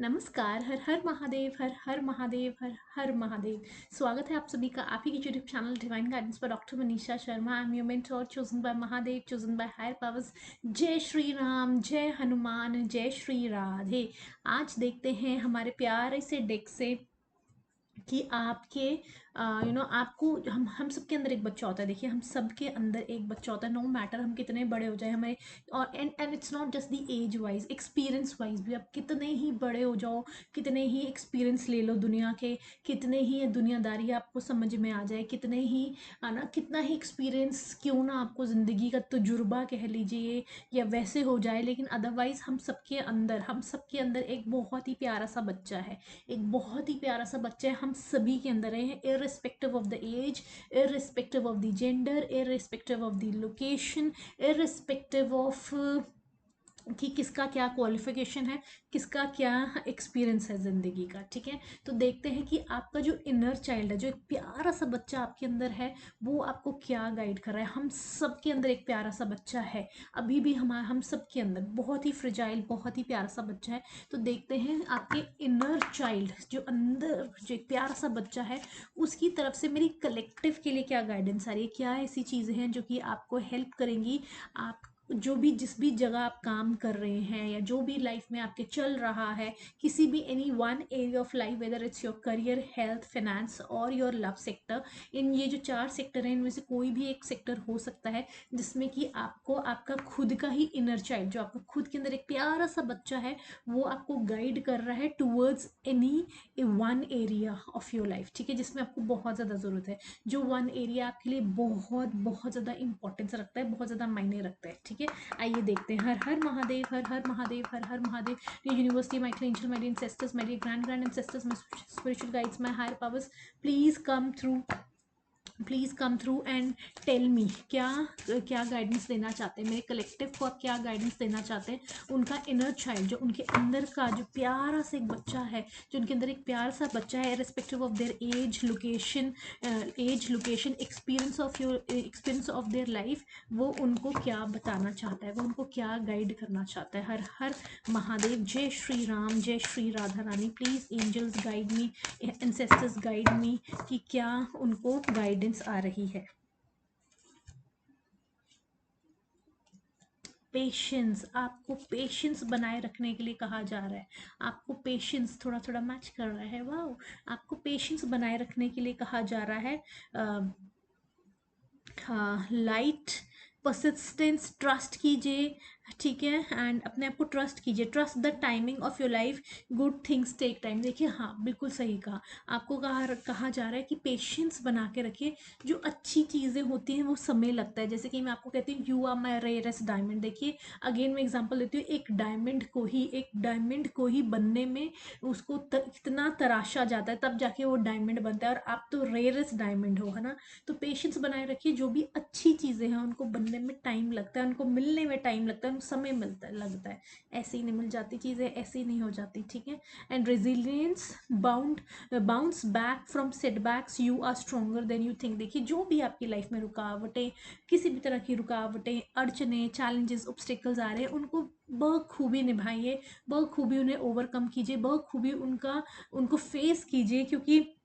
नमस्कार, हर हर महादेव, हर हर महादेव, हर हर महादेव। स्वागत है आप सभी का आप ही के यूट्यूब चैनल डिवाइन गाइडेंस पर doctor Manisha Sharma. I am your mentor, chosen by Mahadev, chosen by higher powers. जय श्री राम, जय हनुमान, जय श्री राधे। आज देखते हैं हमारे प्यारे से डेक से कि आपके आपको हम सबके अंदर एक बच्चा होता है। देखिए, हम सबके अंदर एक बच्चा होता है, नो मैटर हम कितने बड़े हो जाए हमारे। और and it's not just the age wise, experience wise भी आप कितने ही बड़े हो जाओ, कितने ही एक्सपीरियंस ले लो दुनिया के, कितने ही दुनियादारी आपको समझ में आ जाए, कितने ही है ना, कितना ही एक्सपीरियंस क्यों ना आपको ज़िंदगी का तजुर्बा कह लीजिए या वैसे हो जाए, लेकिन अदरवाइज हम सबके अंदर एक बहुत ही प्यारा सा बच्चा है। एक बहुत ही प्यारा सा बच्चा है, हम सभी के अंदर है, irrespective of the age, irrespective of the gender, irrespective of the location, irrespective of कि किसका क्या क्वालिफिकेशन है, किसका क्या एक्सपीरियंस है ज़िंदगी का। ठीक है, तो देखते हैं कि आपका जो इनर चाइल्ड है, जो एक प्यारा सा बच्चा आपके अंदर है, वो आपको क्या गाइड कर रहा है। हम सब के अंदर एक प्यारा सा बच्चा है, अभी भी हम सब के अंदर बहुत ही फ्रिजाइल, बहुत ही प्यारा सा बच्चा है। तो देखते हैं आपके इनर चाइल्ड जो अंदर जो एक प्यारा सा बच्चा है, उसकी तरफ से मेरी कलेक्टिव के लिए क्या गाइडेंस आ रही है, क्या ऐसी चीज़ें हैं जो कि आपको हेल्प करेंगी। आप जो भी जिस भी जगह आप काम कर रहे हैं या जो भी लाइफ में आपके चल रहा है, किसी भी any one area of life, whether it's your career, health, finance और योर लव सेक्टर, इन ये जो 4 सेक्टर हैं, इनमें से कोई भी एक सेक्टर हो सकता है जिसमें कि आपको आपका खुद का ही इनर चाइल्ड, जो आपका खुद के अंदर एक प्यारा सा बच्चा है, वो आपको गाइड कर रहा है towards any one area of your life. ठीक है, जिसमें आपको बहुत ज़्यादा ज़रूरत है, जो वन एरिया आपके लिए बहुत बहुत ज़्यादा इंपॉर्टेंस रखता है, बहुत ज़्यादा मायने रखता है। ठीक है, आइए देखते हैं। हर हर महादेव, हर हर महादेव, हर हर महादेव। ये university, my angel, my ancestors, my grand ancestors, my spiritual guides, my higher powers, please come through, please come through and tell me क्या क्या गाइडेंस देना चाहते हैं मेरे कलेक्टिव को। आप क्या गाइडेंस देना चाहते हैं उनका इनर चाइल्ड, जो उनके अंदर का जो प्यारा सा एक बच्चा है, जो उनके अंदर एक प्यारा सा बच्चा है, respective of their age location experience of their life, वो उनको क्या बताना चाहता है, वो उनको क्या गाइड करना चाहता है। हर हर महादेव, जय श्री राम, जय Shri Radha Rani. Please angels guide me, ancestors guide me कि क्या उनको गाइडेंस आ रही है। पेशेंस, आपको पेशेंस बनाए रखने के लिए कहा जा रहा है। आपको पेशेंस थोड़ा थोड़ा मैच कर रहा है, वाह। आपको पेशेंस बनाए रखने के लिए कहा जा रहा है। लाइट, परसिस्टेंस, ट्रस्ट कीजिए। ठीक है, एंड अपने आप को ट्रस्ट कीजिए, trust the timing of your life, good things take time. देखिए, हाँ, बिल्कुल सही कहा। आपको कहा जा रहा है कि पेशेंस बना के रखिए, जो अच्छी चीज़ें होती हैं वो समय लगता है। जैसे कि मैं आपको कहती हूँ, you are my rarest diamond. देखिए, अगेन मैं एग्जांपल देती हूँ, एक डायमंड को ही बनने में उसको इतना तराशा जाता है, तब जाके वो डायमंड बनता है, और आप तो रेयरेस्ट डायमंड हो, है ना। तो पेशेंस बनाए रखिए, जो भी अच्छी चीज़ें हैं उनको बनने में टाइम लगता है, उनको मिलने में टाइम लगता है, उनको समय मिलता है लगता है। ऐसे ही नहीं मिल जाती चीज़ें, ऐसे ही नहीं हो जाती। ठीक है, and resilience, bounce back from setbacks, you are stronger than you think. देखिए, जो भी आपकी लाइफ में रुकावटें, किसी भी तरह की रुकावटें, अड़चने, चैलेंजेस, ऑब्स्टिकल्स आ रहे हैं, उनको बखूबी निभाइए, बखूबी उन्हें ओवरकम कीजिए, बखूबी उनको फेस कीजिए, क्योंकि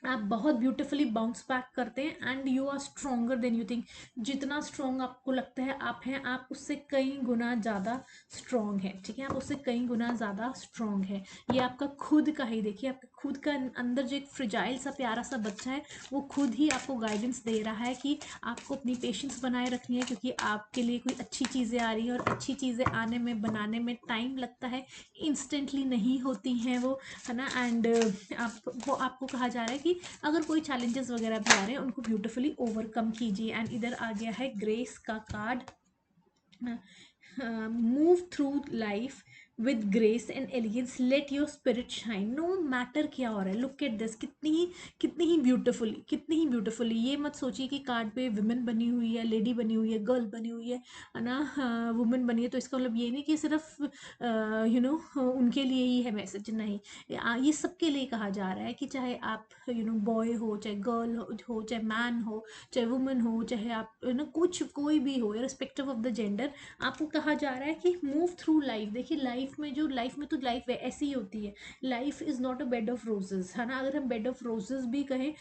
आप बहुत ब्यूटीफुली बाउंस बैक करते हैं, and you are stronger than you think. जितना स्ट्रॉन्ग आपको लगता है आप हैं, आप उससे कई गुना ज़्यादा स्ट्रॉन्ग है। ठीक है, आप उससे कई गुना ज़्यादा स्ट्रॉन्ग है। ये आपका खुद का ही, देखिए, आपका खुद का अंदर जो एक फ्रिजाइल सा प्यारा सा बच्चा है, वो खुद ही आपको गाइडेंस दे रहा है कि आपको अपनी पेशेंस बनाए रखनी है, क्योंकि आपके लिए कोई अच्छी चीज़ें आ रही हैं, और अच्छी चीज़ें आने में, बनाने में टाइम लगता है, इंस्टेंटली नहीं होती हैं वो, है ना। एंड आपको कहा जा रहा है कि अगर कोई चैलेंजेस वगैरह भी आ रहे हैं, उनको ब्यूटीफुली ओवरकम कीजिए। एंड इधर आ गया है ग्रेस का card, move through life with grace and elegance, let your spirit shine, no matter क्या हो रहा है। लुक एट दिस, कितनी ही ब्यूटीफुली। ये मत सोचिए कि कार्ड पे विमेन बनी हुई है, लेडी बनी हुई है, गर्ल बनी हुई है ना, वुमेन बनी है, तो इसका मतलब ये नहीं कि सिर्फ उनके लिए ही है मैसेज, नहीं। ये सबके लिए कहा जा रहा है कि चाहे आप बॉय हो, चाहे गर्ल हो, चाहे मैन हो, चाहे वुमेन हो, चाहे आप कुछ कोई भी हो, रिस्पेक्टिव ऑफ द जेंडर, आपको कहा जा रहा है कि मूव थ्रू लाइफ। देखिए, लाइफ लाइफ में तो लाइफ ऐसी ही होती है। Life is not a bed of roses, है ना। अगर हम बेड ऑफ रोजेस भी कहें,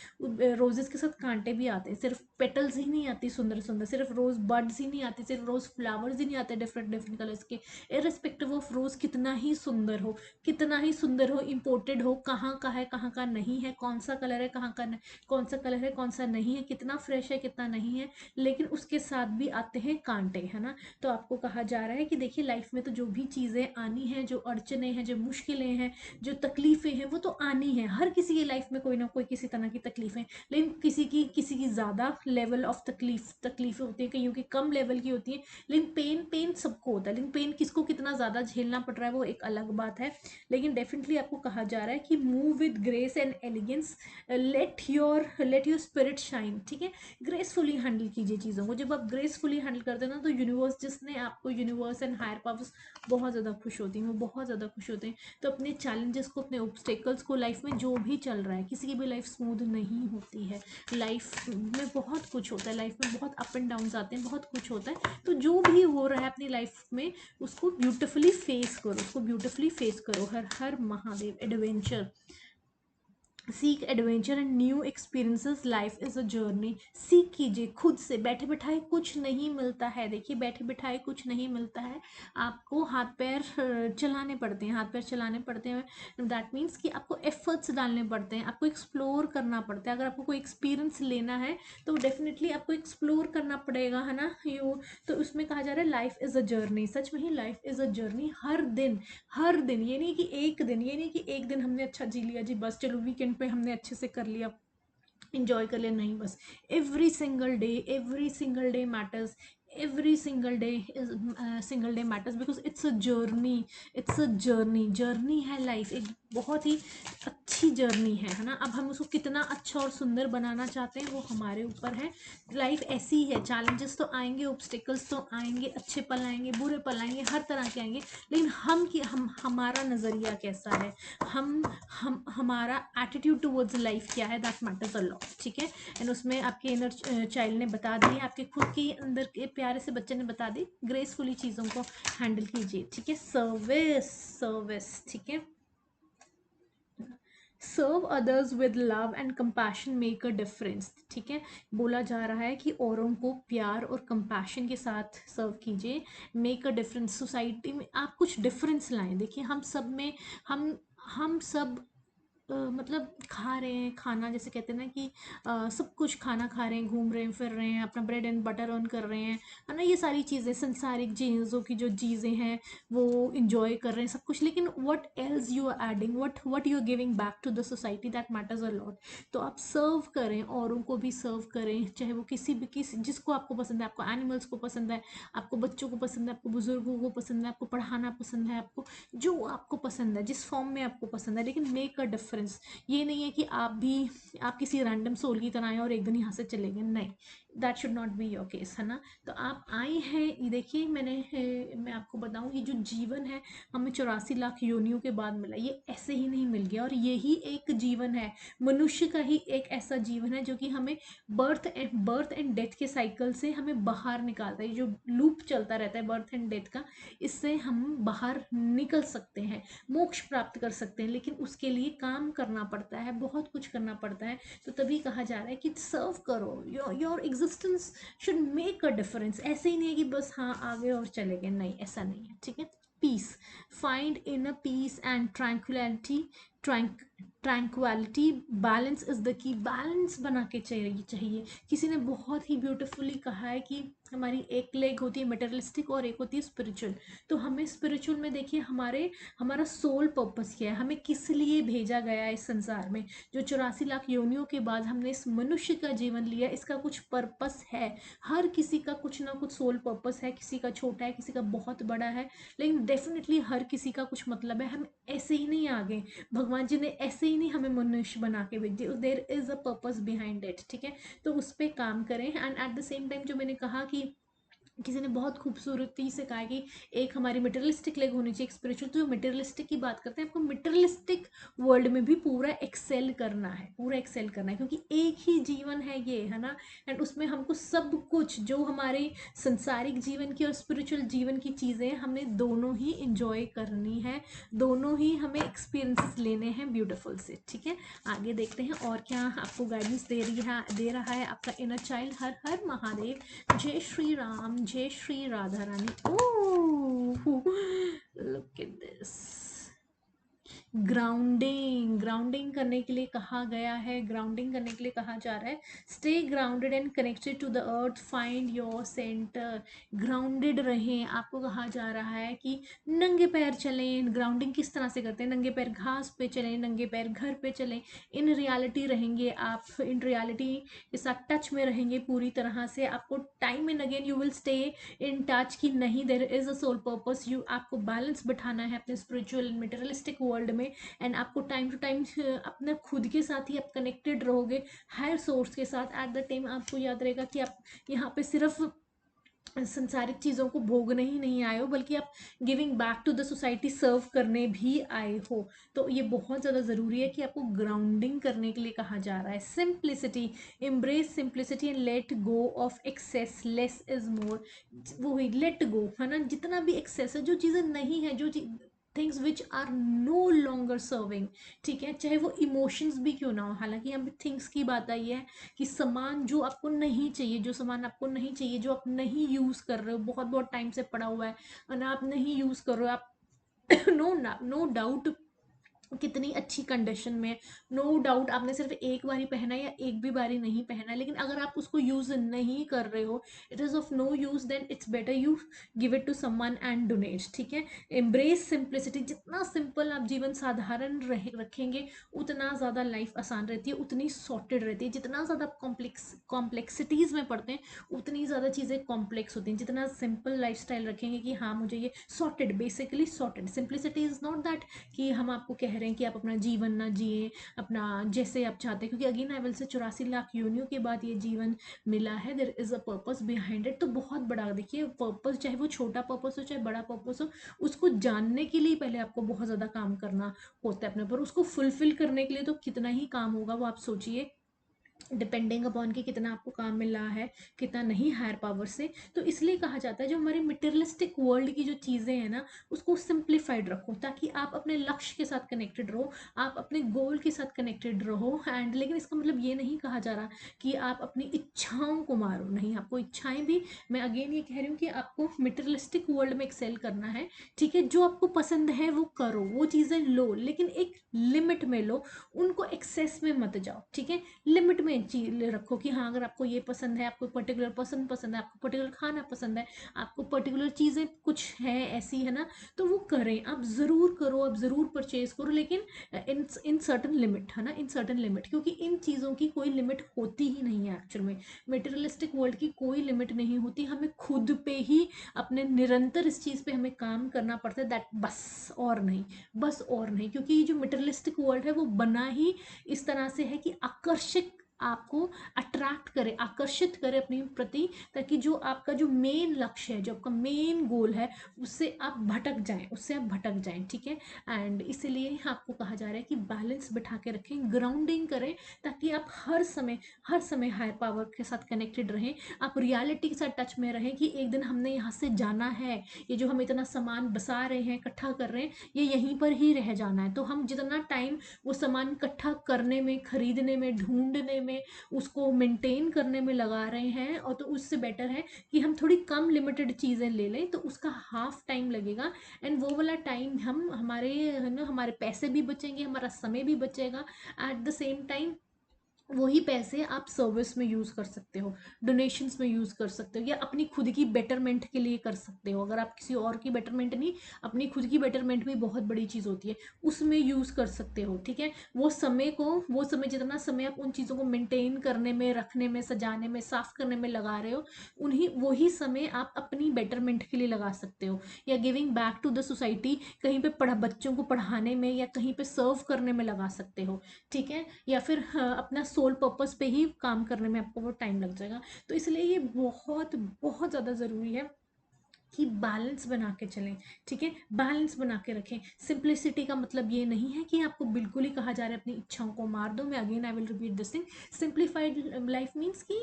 रोजेस के साथ कांटे भी आते हैं, सिर्फ पेटल्स ही नहीं आती सुंदर सुंदर, सिर्फ रोज बर्ड्स ही नहीं आती, सिर्फ रोज फ्लावर्स ही नहीं आते डिफरेंट डिफरेंट कलर्स के। इररिस्पेक्टिव ऑफ रोज कितना ही सुंदर हो, कितना ही सुंदर हो, इम्पोर्टेड हो, कहाँ का है कहाँ का नहीं है, कौन सा कलर है कहाँ का नहीं, कौन सा कलर है कौन सा नहीं है, कितना फ्रेश है कितना नहीं है, लेकिन उसके साथ भी आते हैं कांटे, है ना। तो आपको कहा जा रहा है कि देखिए लाइफ में तो जो भी चीज़ें आनी हैं, जो अड़चने हैं, जो मुश्किलें हैं, जो तकलीफ़ें हैं, वो तो आनी है। हर किसी की लाइफ में कोई ना कोई किसी तरह की तकलीफ़ें, लेकिन किसी की ज़्यादा लेवल ऑफ तकलीफ़ें होती हैं, कईयों की कम लेवल की होती हैं। लेकिन पेन पेन सबको होता है, लेकिन पेन किसको कितना ज़्यादा झेलना पड़ रहा है वो एक अलग बात है। लेकिन डेफिनेटली आपको कहा जा रहा है कि move with grace and elegance, let your spirit shine, ठीक है। ग्रेसफुली हैंडल कीजिए चीज़ों को। जब आप ग्रेसफुली हैंडल करते हैं ना, तो यूनिवर्स, जिसने आपको, यूनिवर्स एंड हायर पावर्स बहुत ज़्यादा खुश होती हैं, वो बहुत ज़्यादा खुश होते हैं। तो अपने चैलेंजेस को, अपने ऑब्स्टेकल्स को, लाइफ में जो भी चल रहा है, किसी की भी लाइफ स्मूथ नहीं होती है। लाइफ में बहुत कुछ होता है, लाइफ में बहुत अप एंड डाउन आते हैं, बहुत कुछ होता है। तो जो भी हो रहा है अपनी लाइफ में, उसको ब्यूटिफुली फेस करो, उसको ब्यूटिफुली फेस करो। हर हर Mahadev. Adventure, seek adventure and new experiences, life is a journey. सीख कीजिए खुद से, बैठे बिठाए कुछ नहीं मिलता है। देखिए बैठे बिठाए कुछ नहीं मिलता है, आपको हाथ पैर चलाने पड़ते हैं, हाथ पैर चलाने पड़ते हैं। दैट मीन्स कि आपको एफर्ट्स डालने पड़ते हैं, आपको एक्सप्लोर करना पड़ता है। अगर आपको कोई एक्सपीरियंस लेना है तो डेफिनेटली आपको एक्सप्लोर करना पड़ेगा, है ना। यू, तो उसमें कहा जा रहा है लाइफ इज़ अ जर्नी। सच में ही लाइफ इज़ अ जर्नी। हर दिन, हर दिन, ये नहीं कि एक दिन, ये नहीं कि एक दिन हमने अच्छा जी लिया जी, बस चलो वीकेंड पे हमने अच्छे से कर लिया, इंजॉय कर लिया, नहीं। बस every single day matters, every single day matters, because it's a journey, it's a journey. Journey है लाइफ, एक बहुत ही अच्छी जर्नी है ना। अब हम उसको कितना अच्छा और सुंदर बनाना चाहते हैं वो हमारे ऊपर है। लाइफ ऐसी ही है, चैलेंजेस तो आएंगे, ऑब्स्टिकल्स तो आएंगे, अच्छे पल आएंगे, बुरे पल आएंगे, हर तरह के आएंगे। लेकिन हम हमारा नज़रिया कैसा है, हम हमारा एटीट्यूड टुवर्ड्स लाइफ क्या है, दैट मैटर्स अ लॉट, ठीक है। एंड उसमें आपके इनर चाइल्ड ने बता दी, आपके खुद के अंदर के प्यारे से बच्चे ने बता दी, ग्रेसफुली चीज़ों को हैंडल कीजिए, ठीक है। सर्विस, सर्विस, ठीक है। Serve others with love and compassion make a difference, ठीक है। बोला जा रहा है कि औरों को प्यार और कंपैशन के साथ सर्व कीजिए। मेक अ डिफरेंस, सोसाइटी में आप कुछ डिफरेंस लाएं। देखिए हम सब में, हम सब मतलब खा रहे हैं खाना, जैसे कहते हैं ना कि सब कुछ खाना खा रहे हैं, घूम रहे हैं, फिर रहे हैं, अपना ब्रेड एंड बटर अर्न कर रहे हैं, है ना। ये सारी चीज़ें, संसारिक चीज़ों की जो चीज़ें हैं वो इंजॉय कर रहे हैं सब कुछ। लेकिन what else you are adding, what you are giving back to the society, that matters a lot. तो आप सर्व करें, औरों को भी सर्व करें, चाहे वो किसी जिसको आपको पसंद है, आपको एनिमल्स को पसंद है, आपको बच्चों को पसंद है, आपको बुजुर्गों को पसंद है, आपको पढ़ाना पसंद है, आपको जो आपको पसंद है, जिस फॉर्म में आपको पसंद है, लेकिन मेक अ डिफरेंस। ये नहीं है कि आप किसी रैंडम सोल की तरह आए और एक दिन यहाँ से चले गए, नहीं। That should not be your case, है ना। तो आप आए हैं, ये देखिए मैं आपको बताऊं, ये जो जीवन है हमें 84 लाख योनियों के बाद मिला, ये ऐसे ही नहीं मिल गया। और यही एक जीवन है, मनुष्य का ही एक ऐसा जीवन है जो कि हमें बर्थ एंड डेथ के साइकिल से हमें बाहर निकालता है। जो लूप चलता रहता है बर्थ एंड डेथ का, इससे हम बाहर निकल सकते हैं, मोक्ष प्राप्त कर सकते हैं। लेकिन उसके लिए काम करना पड़ता है, बहुत कुछ करना पड़ता है। तो तभी कहा जा रहा है कि सर्व करो, your existence should make a difference. ऐसे ही नहीं है कि बस हाँ आ गए और चले गए, नहीं, ऐसा नहीं है, ठीक है। Peace, find in a peace and tranquillity, balance is the key. Balance बना के चाहिए। किसी ने बहुत ही ब्यूटिफुली कहा है कि हमारी एक लेग होती है मटेरियलिस्टिक और एक होती है स्पिरिचुअल। तो हमें स्पिरिचुअल में देखिए हमारा सोल पर्पस क्या है, हमें किस लिए भेजा गया है इस संसार में। जो 84 लाख योनियों के बाद हमने इस मनुष्य का जीवन लिया, इसका कुछ पर्पस है। हर किसी का कुछ ना कुछ सोल पर्पस है, किसी का छोटा है, किसी का बहुत बड़ा है, लेकिन डेफिनेटली हर किसी का कुछ मतलब है। हम ऐसे ही नहीं आ गए, भगवान जी ने ऐसे ही नहीं हमें मनुष्य बना के भेज दिया, there is a purpose behind it, ठीक है। तो उस पर काम करें। And at the same time जो मैंने कहा कि किसी ने बहुत खूबसूरती से कहा है कि एक हमारी मटेरियलिस्टिक लेग होनी चाहिए, एक स्पिरिचुअल। तो जो मटेरियलिस्टिक की बात करते हैं, आपको मटेरियलिस्टिक वर्ल्ड में भी पूरा एक्सेल करना है, पूरा एक्सेल करना है, क्योंकि एक ही जीवन है ये, है ना। एंड उसमें हमको सब कुछ जो हमारे सांसारिक जीवन की और स्पिरिचुअल जीवन की चीज़ें, हमें दोनों ही इंजॉय करनी है, दोनों ही हमें एक्सपीरियंसेस लेने हैं ब्यूटीफुल से। ठीक है, आगे देखते हैं और क्या आपको गाइडेंस दे रहा है आपका इनर चाइल्ड। हर हर महादेव, जय श्री राम, जय Shri Radha Rani. Oh, look at this. Grounding, grounding करने के लिए कहा गया है, ग्राउंडिंग करने के लिए कहा जा रहा है, stay grounded and connected to the earth, find your centre. Grounded रहें, आपको कहा जा रहा है कि नंगे पैर चलें। ग्राउंडिंग किस तरह से करते हैं? नंगे पैर घास पे चलें, नंगे पैर घर पे चलें, इन रियलिटी रहेंगे आप, इन रियलिटी के साथ टच में रहेंगे पूरी तरह से। आपको time and again you will stay in touch कि नहीं, there is a soul purpose. You, आपको बैलेंस बिठाना है अपने स्पिरिचुअल मटेरियलिस्टिक वर्ल्ड में। एंड आपको टाइम टू टाइम अपने खुद के साथ ही आप कनेक्टेड रहोगे, हायर सोर्स के साथ। एट द टाइम आपको याद रहेगा कि आप यहाँ पे सिर्फ संसारिक चीज़ों को भोगने ही नहीं आए हो, बल्कि आप giving back to the society, serve करने भी आए हो। तो ये बहुत ज़्यादा ज़रूरी है कि आपको ग्राउंडिंग करने के लिए कहा जा रहा है। Simplicity, embrace simplicity and let go of excess, less is more. वो ही लेट गो, है ना, जितना भी एक्सेस है, जो चीज़ें नहीं है, जो things which are no longer serving, ठीक है, चाहे वो इमोशंस भी क्यों ना हो। हालांकि यहाँ पे थिंग्स की बात आई है कि सामान जो आपको नहीं चाहिए, जो सामान आपको नहीं चाहिए, जो आप नहीं यूज़ कर रहे हो, बहुत बहुत टाइम से पड़ा हुआ है और आप नहीं यूज़ कर रहे हो, आप नो नो डाउट कितनी अच्छी कंडीशन में, नो डाउट आपने सिर्फ एक बारी पहना या एक भी बारी नहीं पहना, लेकिन अगर आप उसको यूज नहीं कर रहे हो, it is of no use, then it's better you give it to someone and donate. ठीक है, एम्ब्रेस सिंप्लिसिटी, जितना सिंपल आप जीवन साधारण रखेंगे, उतना ज़्यादा लाइफ आसान रहती है, उतनी सॉर्टेड रहती है। जितना ज़्यादा आप कॉम्प्लेक्सिटीज़ में पढ़ते हैं, उतनी ज़्यादा चीज़ें कॉम्प्लेक्स होती हैं। जितना सिंपल लाइफ रखेंगे कि हाँ मुझे ये sorted, basically sorted. Simplicity is not that कि हम आपको कह रहे हैं कि आप अपना जीवन ना जिए अपना जैसे आप चाहते हैं, क्योंकि again I will say 84 lakh योनियों के बाद ये जीवन मिला है। There is a purpose behind it. तो बहुत बड़ा, देखिए पर्पस, चाहे वो छोटा पर्पस हो चाहे बड़ा पर्पस हो, उसको जानने के लिए पहले आपको बहुत ज़्यादा काम करना होता है अपने ऊपर। उसको फुलफिल करने के लिए तो कितना ही काम होगा वो आप सोचिए, डिपेंडिंग अपॉन कि कितना आपको काम मिल रहा है, कितना नहीं, हायर पावर से। तो इसलिए कहा जाता है जो हमारे मटेरियलिस्टिक वर्ल्ड की जो चीज़ें हैं ना, उसको सिंप्लीफाइड रखो, ताकि आप अपने लक्ष्य के साथ कनेक्टेड रहो, आप अपने गोल के साथ कनेक्टेड रहो। एंड लेकिन इसका मतलब ये नहीं कहा जा रहा कि आप अपनी इच्छाओं को मारो, नहीं, आपको इच्छाएं भी, मैं अगेन ये कह रही हूँ कि आपको मटेरियलिस्टिक वर्ल्ड में एक्सेल करना है। ठीक है, जो आपको पसंद है वो करो, वो चीज़ें लो, लेकिन एक लिमिट में लो, उनको एक्सेस में मत जाओ। ठीक है, लिमिट में चीज रखो कि हाँ, अगर आपको ये पसंद है, आपको पर्टिकुलर पसंद है, आपको पर्टिकुलर खाना पसंद है, आपको पर्टिकुलर चीज़ें कुछ है ऐसी, है ना, तो वो करें, आप ज़रूर करो, आप ज़रूर परचेज करो, लेकिन इन सर्टन लिमिट, है ना, इन सर्टन लिमिट, क्योंकि इन चीज़ों की कोई लिमिट होती ही नहीं है एक्चुअल में। मटेरियलिस्टिक वर्ल्ड की कोई लिमिट नहीं होती, हमें खुद पे ही अपने निरंतर इस चीज़ पे हमें काम करना पड़ता है, दैट बस और नहीं, बस और नहीं। क्योंकि ये जो मटेरियलिस्टिक वर्ल्ड है वो बना ही इस तरह से है कि आकर्षक, आपको अट्रैक्ट करे, आकर्षित करे अपने प्रति, ताकि जो आपका जो मेन लक्ष्य है, जो आपका मेन गोल है, उससे आप भटक जाएं, उससे आप भटक जाएं। ठीक है, एंड इसीलिए आपको कहा जा रहा है कि बैलेंस बिठा के रखें, ग्राउंडिंग करें, ताकि आप हर समय हायर पावर के साथ कनेक्टेड रहें, आप रियलिटी के साथ टच में रहें कि एक दिन हमने यहाँ से जाना है, ये जो हम इतना सामान बसा रहे हैं, इकट्ठा कर रहे हैं, ये यहीं पर ही रह जाना है। तो हम जितना टाइम वो सामान इकट्ठा करने में, खरीदने में, ढूंढने में, उसको मेंटेन करने में लगा रहे हैं, और तो उससे बेटर है कि हम थोड़ी कम लिमिटेड चीज़ें ले लें, तो उसका हाफ टाइम लगेगा। एंड वो वाला टाइम हम हमारे, है ना, हमारे पैसे भी बचेंगे, हमारा समय भी बचेगा। एट द सेम टाइम वही पैसे आप सर्विस में यूज़ कर सकते हो, डोनेशंस में यूज़ कर सकते हो, या अपनी खुद की बेटरमेंट के लिए कर सकते हो। अगर आप किसी और की बेटरमेंट नहीं, अपनी खुद की बेटरमेंट भी बहुत बड़ी चीज़ होती है, उसमें यूज़ कर सकते हो। ठीक है, वो समय को, वो समय, जितना समय आप उन चीज़ों को मेंटेन करने में, रखने में, सजाने में, साफ करने में लगा रहे हो, उन्हीं वही समय आप अपनी बेटरमेंट के लिए लगा सकते हो, या giving back to the society, कहीं पे बच्चों को पढ़ाने में या कहीं पे सर्व करने में लगा सकते हो। ठीक है, या फिर अपना सोल पर्पस पे ही काम करने में आपको वो टाइम लग जाएगा। तो इसलिए ये बहुत बहुत ज़्यादा ज़रूरी है कि बैलेंस बना के चलें, ठीक है, बैलेंस बना के रखें। सिंप्लिसिटी का मतलब ये नहीं है कि आपको बिल्कुल ही कहा जा रहा है अपनी इच्छाओं को मार दो। मैं again I will repeat this thing, simplified life means कि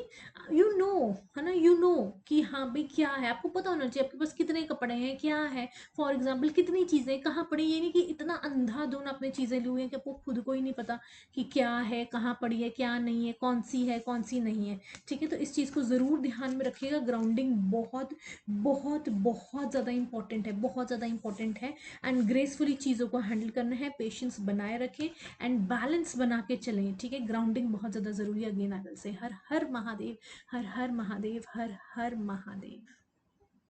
यू नो, है ना, यू नो कि हाँ भाई क्या है, आपको पता होना चाहिए आपके पास कितने कपड़े हैं, क्या है, फॉर एग्जाम्पल कितनी चीज़ें कहाँ पड़ी। ये नहीं कि इतना अंधाधुन आपने चीज़ें ली हुई हैं कि आपको खुद को ही नहीं पता कि क्या है, कहाँ पड़ी है, क्या नहीं है, कौन सी नहीं है, ठीक है। तो इस चीज़ को ज़रूर ध्यान में रखिएगा। ग्राउंडिंग बहुत बहुत बहुत ज़्यादा इंपॉर्टेंट है, बहुत ज़्यादा इंपॉर्टेंट है। एंड ग्रेसफुली चीज़ों को हैंडल करना है, पेशेंस बनाए रखें एंड बैलेंस बना के चलें, ठीक है। ग्राउंडिंग बहुत ज़्यादा ज़रूरी है। अगेन आई विल से हर हर महादेव, हर हर महादेव, हर हर महादेव।